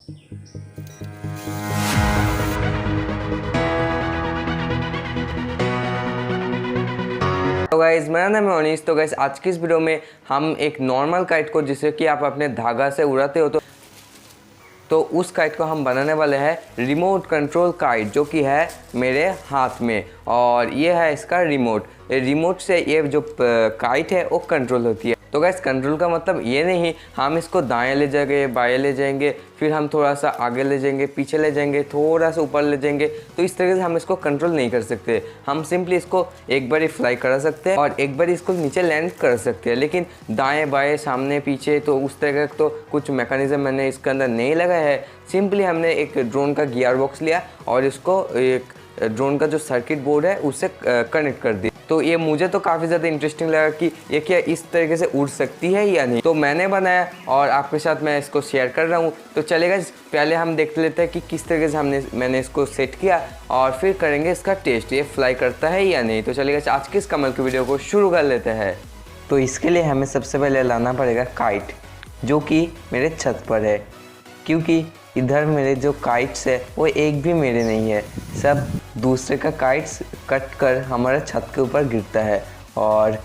तो गाइस मेरा नाम है अनीस। तो गाइस आज की इस वीडियो में हम एक नॉर्मल काइट को, जिसे कि आप अपने धागा से उड़ाते हो, तो उस काइट को हम बनाने वाले हैं रिमोट कंट्रोल काइट, जो कि है मेरे हाथ में। और ये है इसका रिमोट से ये जो काइट है वो कंट्रोल होती है। तो गाइस कंट्रोल का मतलब ये नहीं हम इसको दाएं ले जाएंगे, बाएं ले जाएंगे, फिर हम थोड़ा सा आगे ले जाएंगे, पीछे ले जाएंगे, थोड़ा सा ऊपर ले जाएंगे। तो इस तरीके से हम इसको कंट्रोल नहीं कर सकते। हम सिंपली इसको एक बार ही फ्लाई करा सकते हैं और एक बार इसको नीचे लैंड कर सकते हैं। लेकिन दाएं बाएं सामने पीछे तो उस तरह का तो कुछ मैकेनिज्म मैंने इसके अंदर नहीं लगाया है। सिंपली हमने एक ड्रोन का गियर बॉक्स लिया और इसको एक ड्रोन का जो सर्किट बोर्ड है उससे कनेक्ट कर दिया। तो ये मुझे तो काफ़ी ज़्यादा इंटरेस्टिंग लगा कि ये क्या इस तरीके से उड़ सकती है या नहीं। तो मैंने बनाया और आपके साथ मैं इसको शेयर कर रहा हूँ। तो चलेगा, पहले हम देख लेते हैं कि किस तरीके से मैंने इसको सेट किया और फिर करेंगे इसका टेस्ट, ये फ्लाई करता है या नहीं। तो चलेगा, आज की इस कमाल की वीडियो को शुरू कर लेते हैं। तो इसके लिए हमें सबसे पहले लाना पड़ेगा काइट, जो कि मेरे छत पर है, क्योंकि इधर मेरे जो काइट्स है वो एक भी मेरे नहीं है, सब दूसरे का काइट्स कट कर हमारे छत के ऊपर गिरता है। और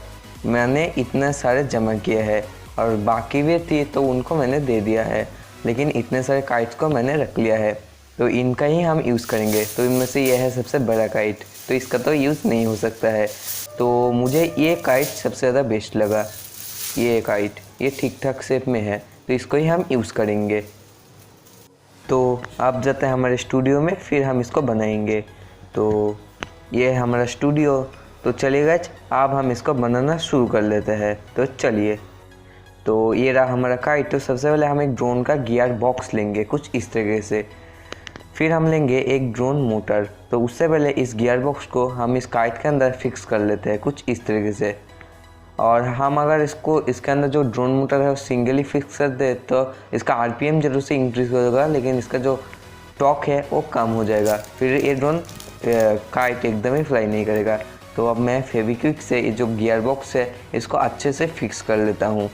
मैंने इतने सारे जमा किए हैं और बाकी भी थी तो उनको मैंने दे दिया है, लेकिन इतने सारे काइट्स को मैंने रख लिया है। तो इनका ही हम यूज़ करेंगे। तो इनमें से यह है सबसे बड़ा काइट, तो इसका तो यूज़ नहीं हो सकता है। तो मुझे ये काइट सबसे ज़्यादा बेस्ट लगा। ये काइट ये ठीक ठाक शेप में है, तो इसको ही हम यूज़ करेंगे। तो आप जाते हैं हमारे स्टूडियो में, फिर हम इसको बनाएंगे। तो ये है हमारा स्टूडियो। तो चलिएगा, अब हम इसको बनाना शुरू कर लेते हैं। तो चलिए, तो ये रहा हमारा काइट। तो सबसे पहले हम एक ड्रोन का गियर बॉक्स लेंगे कुछ इस तरीके से, फिर हम लेंगे एक ड्रोन मोटर। तो उससे पहले इस गियर बॉक्स को हम इस काइट के अंदर फिक्स कर लेते हैं कुछ इस तरीके से। और हम अगर इसके अंदर जो ड्रोन मोटर है वो सिंगली फिक्स कर दे तो इसका आरपीएम जरूर से इंक्रीज़ होगा, लेकिन इसका जो टॉर्क है वो कम हो जाएगा। फिर ये ड्रोन काइट एकदम ही फ्लाई नहीं करेगा। तो अब मैं फेविक्विक से ये जो गियर बॉक्स है इसको अच्छे से फिक्स कर लेता हूँ।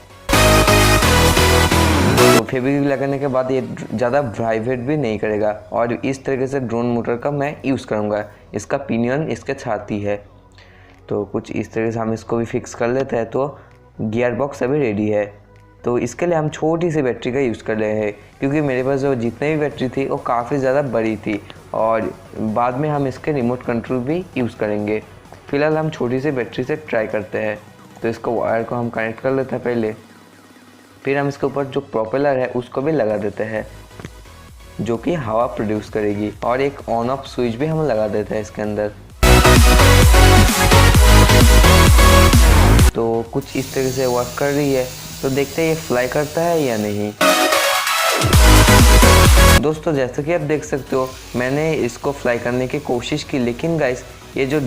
तो फेविक्विक लगाने के बाद ये ज़्यादा वाइब्रेट भी नहीं करेगा। और इस तरीके से ड्रोन मोटर का मैं यूज़ करूँगा। इसका पिनियन इसके छाती है। तो कुछ इस तरह से हम इसको भी फिक्स कर लेते हैं। तो गियर बॉक्स अभी रेडी है। तो इसके लिए हम छोटी सी बैटरी का यूज़ कर रहे हैं, क्योंकि मेरे पास जो जितने भी बैटरी थी वो काफ़ी ज़्यादा बड़ी थी और बाद में हम इसके रिमोट कंट्रोल भी यूज़ करेंगे। फ़िलहाल हम छोटी सी बैटरी से ट्राई करते हैं। तो इसको वायर को हम कनेक्ट कर लेते हैं पहले, फिर हम इसके ऊपर जो प्रोपेलर है उसको भी लगा देते हैं, जो कि हवा प्रोड्यूस करेगी। और एक ऑन ऑफ स्विच भी हम लगा देते हैं इसके अंदर। तो कुछ इस तरह से वर्क कर रही है। तो देखते हैं ये फ्लाई करता है या नहीं। दोस्तों जैसे कि आप देख सकते हो, मैंने इसको फ्लाई करने की कोशिश की, लेकिन गाइस ये जो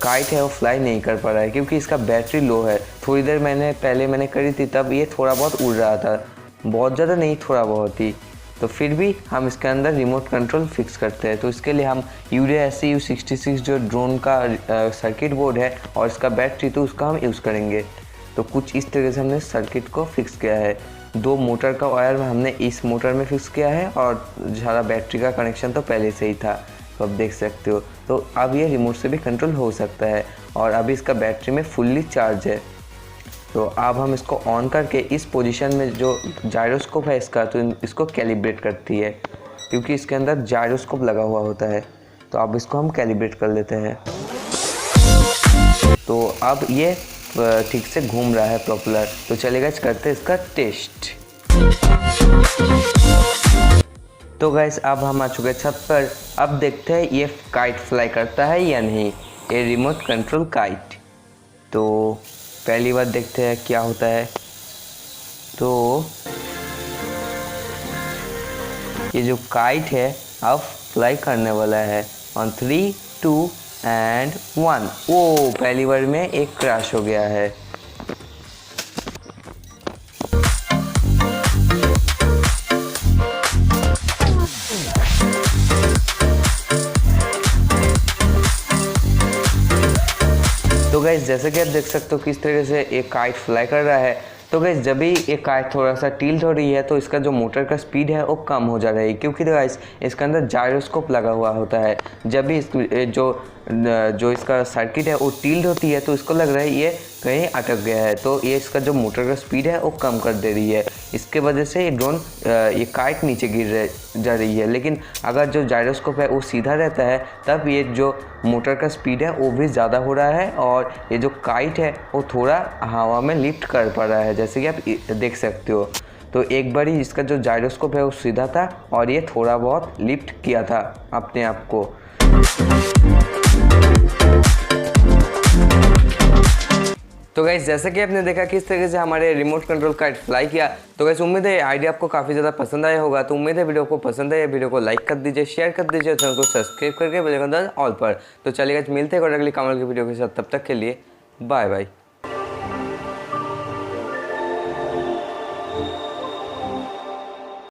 काइट है वो फ्लाई नहीं कर पा रहा है, क्योंकि इसका बैटरी लो है। थोड़ी देर पहले मैंने करी थी, तब ये थोड़ा बहुत उड़ रहा था, बहुत ज़्यादा नहीं, थोड़ा बहुत ही। तो फिर भी हम इसके अंदर रिमोट कंट्रोल फिक्स करते हैं। तो इसके लिए हम यूरिया SCU-66 जो ड्रोन का सर्किट बोर्ड है और इसका बैटरी, तो उसका हम यूज़ करेंगे। तो कुछ इस तरीके से हमने सर्किट को फिक्स किया है। 2 मोटर का वायर हमने इस मोटर में फिक्स किया है और ज़्यादा बैटरी का कनेक्शन तो पहले से ही था। तो आप देख सकते हो। तो अब ये रिमोट से भी कंट्रोल हो सकता है और अभी इसका बैटरी में फुल्ली चार्ज है। तो अब हम इसको ऑन करके इस पोजीशन में जो जायरोस्कोप है इसका, तो इसको कैलिब्रेट करती है, क्योंकि इसके अंदर जायरोस्कोप लगा हुआ होता है। तो अब इसको हम कैलिब्रेट कर लेते हैं। तो अब ये ठीक से घूम रहा है प्रोपेलर। तो चलेगा, करते हैं इसका टेस्ट। तो गाइस अब हम आ चुके छत पर। अब देखते हैं ये काइट फ्लाई करता है या नहीं, ये रिमोट कंट्रोल काइट। तो पहली बार देखते हैं क्या होता है। तो ये जो काइट है अब फ्लाई करने वाला है। On 3, 2 and 1। ओ पहली बार में एक क्रैश हो गया है। तो गाइस जैसे कि आप देख सकते हो किस तरीके से एक काइट फ्लाई कर रहा है। तो गाइस जब भी ये काइट थोड़ा सा टिल्ट हो रही है तो इसका जो मोटर का स्पीड है वो कम हो जा रहा है, क्योंकि गाइस इसके अंदर जायरोस्कोप लगा हुआ होता है। जब भी जो इसका सर्किट है वो टिल्ट होती है तो इसको लग रहा है ये कहीं अटक गया है, तो ये इसका जो मोटर का स्पीड है वो कम कर दे रही है। इसके वजह से ये ड्रोन ये काइट नीचे जा रही है। लेकिन अगर जो जायरोस्कोप है वो सीधा रहता है तब ये जो मोटर का स्पीड है वो भी ज़्यादा हो रहा है और ये जो काइट है वो थोड़ा हवा में लिफ्ट कर पा रहा है, जैसे कि आप देख सकते हो। तो एक बार ही इसका जो जायरोस्कोप है वो सीधा था और ये थोड़ा बहुत लिफ्ट किया था अपने आप को। तो गाइस जैसा कि आपने देखा किस तरीके से हमारे रिमोट कंट्रोल काइट फ्लाई किया, तो गाइस उम्मीद है आइडिया आपको काफ़ी ज़्यादा पसंद आया होगा। तो उम्मीद है वीडियो को पसंद आया, वीडियो को लाइक कर दीजिए, शेयर कर दीजिए, चैनल को सब्सक्राइब करके बेल आइकन ऑल पर। तो चलिए गाइस मिलते हैं और अगली कमाल की वीडियो के साथ, तब तक के लिए बाय बाय।